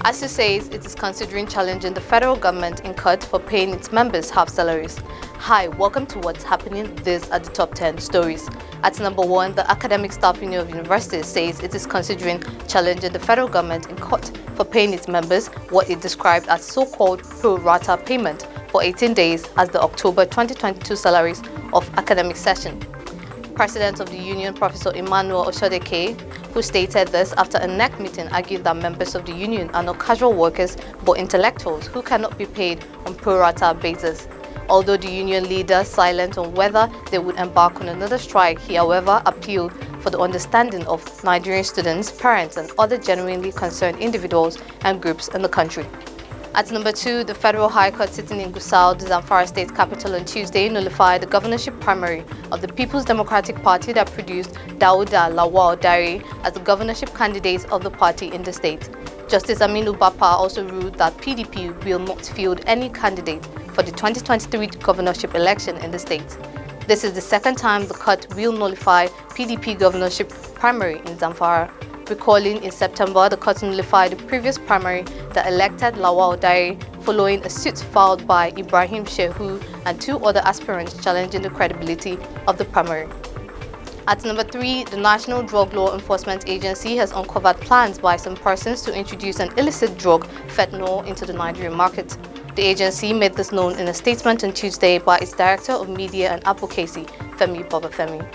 ASUU says it is considering challenging the federal government in court for paying its members half salaries. Hi, welcome to What's Happening. These are the top 10 stories. At number 1, the Academic Staff Union of Universities says it is considering challenging the federal government in court for paying its members what it described as so-called pro rata payment for 18 days as the October 2022 salaries of academic session. President of the union, Professor Emmanuel Oshodeke, who stated this after a NEC meeting, argued that members of the union are not casual workers but intellectuals who cannot be paid on pro rata basis. Although the union leader silent on whether they would embark on another strike, he however appealed for the understanding of Nigerian students, parents and other genuinely concerned individuals and groups in the country. At number 2, the Federal High Court sitting in Gusau, the Zamfara State capital, on Tuesday nullified the governorship primary of the People's Democratic Party that produced Dauda Lawal Dare as the governorship candidate of the party in the state. Justice Aminu Bapa also ruled that PDP will not field any candidate for the 2023 governorship election in the state. This is the second time the court will nullify PDP governorship primary in Zamfara. Recalling in September, the court nullified the previous primary that elected Lawal Dare following a suit filed by Ibrahim Shehu and 2 other aspirants challenging the credibility of the primary. At number 3, the National Drug Law Enforcement Agency has uncovered plans by some persons to introduce an illicit drug, fentanyl, into the Nigerian market. The agency made this known in a statement on Tuesday by its Director of Media and Advocacy, Femi Babafemi.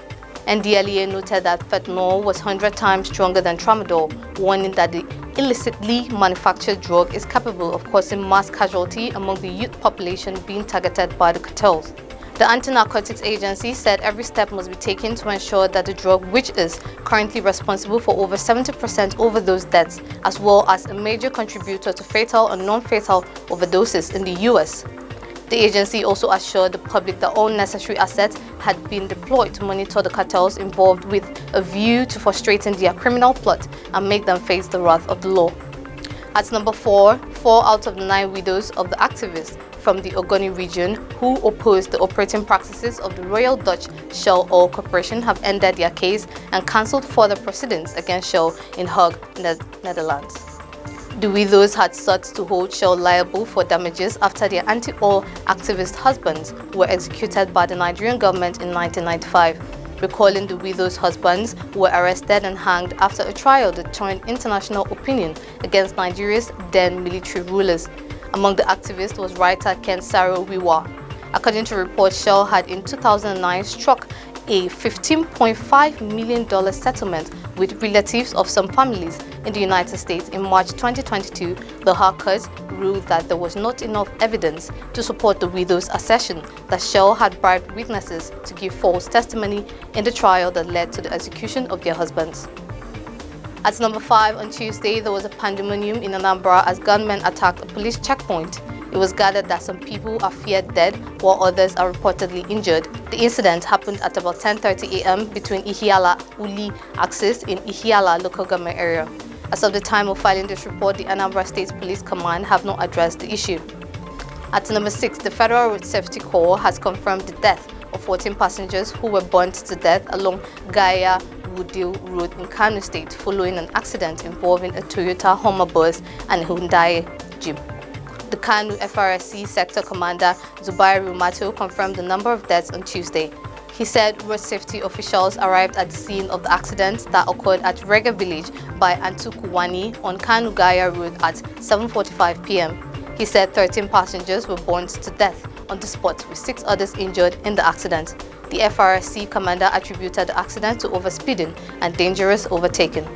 NDLEA noted that fentanyl was 100 times stronger than tramadol, warning that the illicitly manufactured drug is capable of causing mass casualty among the youth population being targeted by the cartels. The Anti-Narcotics Agency said every step must be taken to ensure that the drug, which is currently responsible for over 70% overdose deaths, as well as a major contributor to fatal and non-fatal overdoses in the US. The agency also assured the public that all necessary assets had been deployed to monitor the cartels involved with a view to frustrating their criminal plot and make them face the wrath of the law. At number 4, 4 out of the 9 widows of the activists from the Ogoni region who opposed the operating practices of the Royal Dutch Shell Oil Corporation have ended their case and cancelled further proceedings against Shell in Hague, Netherlands. The widows had sought to hold Shell liable for damages after their anti-oil activist husbands were executed by the Nigerian government in 1995. Recalling, the widows' husbands were arrested and hanged after a trial that turned international opinion against Nigeria's then military rulers. Among the activists was writer Ken Saro Wiwa. According to reports, Shell had in 2009 struck a $15.5 million settlement with relatives of some families in the United States. In March 2022, the High Court ruled that there was not enough evidence to support the widows' assertion that Shell had bribed witnesses to give false testimony in the trial that led to the execution of their husbands. At number 5, on Tuesday, there was a pandemonium in Anambra as gunmen attacked a police checkpoint. It was gathered that some people are feared dead while others are reportedly injured. The incident happened at about 10:30 a.m. between Ihiala-Uli axis in Ihiala local government area. As of the time of filing this report, the Anambra State Police Command have not addressed the issue. At number 6, the Federal Road Safety Corps has confirmed the death of 14 passengers who were burnt to death along Gaya Wudil Road in Kano State following an accident involving a Toyota Hummer bus and a Hyundai Jeep. The Kano FRSC Sector Commander Zubairu Mato confirmed the number of deaths on Tuesday. He said road safety officials arrived at the scene of the accident that occurred at Rega Village by Antukuwani on Kano Gaya Road at 7:45 p.m. He said 13 passengers were burnt to death on the spot, with 6 others injured in the accident. The FRSC commander attributed the accident to overspeeding and dangerous overtaking.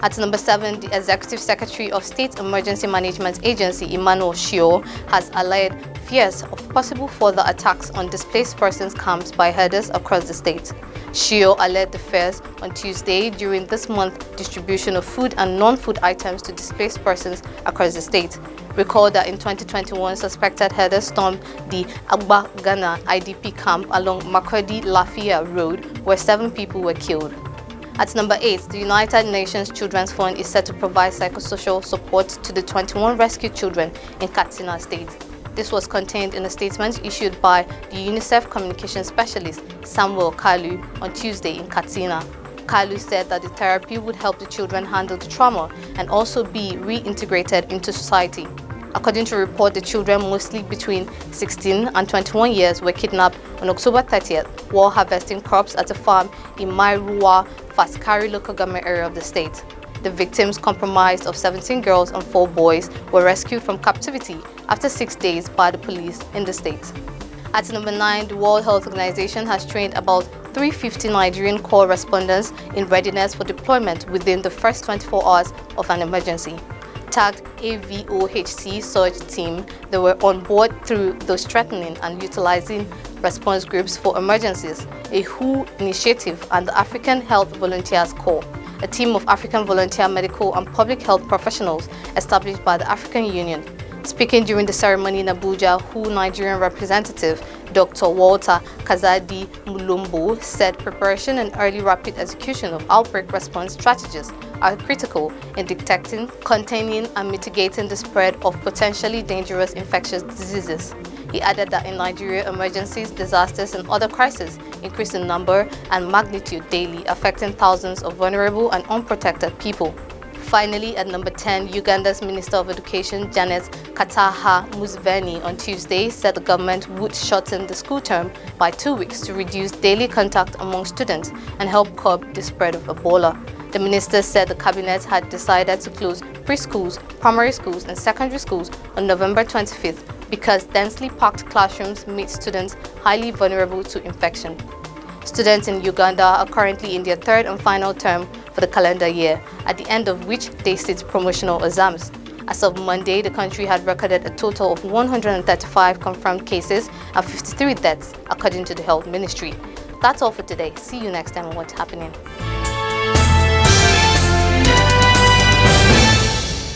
At number 7, the Executive Secretary of State Emergency Management Agency, Emmanuel Shio, has allayed fears of possible further attacks on displaced persons camps by herders across the state. Shio allayed the fears on Tuesday during this month's distribution of food and non-food items to displaced persons across the state. Recall that in 2021, suspected herders stormed the Agba Ghana IDP camp along Makurdi-Lafia Road, where 7 people were killed. At number 8, the United Nations Children's Fund is set to provide psychosocial support to the 21 rescued children in Katsina State. This was contained in a statement issued by the UNICEF communication specialist Samuel Kalu on Tuesday in Katsina. Kalu said that the therapy would help the children handle the trauma and also be reintegrated into society. According to a report, the children, mostly between 16 and 21 years, were kidnapped on October 30th while harvesting crops at a farm in Mairuwa, Faskari local government area of the state. The victims, comprised of 17 girls and 4 boys, were rescued from captivity after 6 days by the police in the state. At number 9, the World Health Organization has trained about 350 Nigerian corps respondents in readiness for deployment within the first 24 hours of an emergency. Tagged AVOHC Surge Team, they were on board through the strengthening and utilizing response groups for emergencies, a WHO initiative, and the African Health Volunteers Corps, a team of African volunteer medical and public health professionals established by the African Union. Speaking during the ceremony in Abuja, WHO Nigerian representative Dr. Walter Kazadi Mulumbo said preparation and early rapid execution of outbreak response strategies are critical in detecting, containing, and mitigating the spread of potentially dangerous infectious diseases. He added that in Nigeria, emergencies, disasters, and other crises increase in number and magnitude daily, affecting thousands of vulnerable and unprotected people. Finally, at number 10, Uganda's Minister of Education, Janet Kataha Museveni, on Tuesday said the government would shorten the school term by 2 weeks to reduce daily contact among students and help curb the spread of Ebola. The minister said the cabinet had decided to close preschools, primary schools, and secondary schools on November 25th because densely packed classrooms made students highly vulnerable to infection. Students in Uganda are currently in their 3rd and final term for the calendar year, at the end of which they sit promotional exams. As of Monday, the country had recorded a total of 135 confirmed cases and 53 deaths, according to the Health Ministry. That's all for today. See you next time on What's Happening.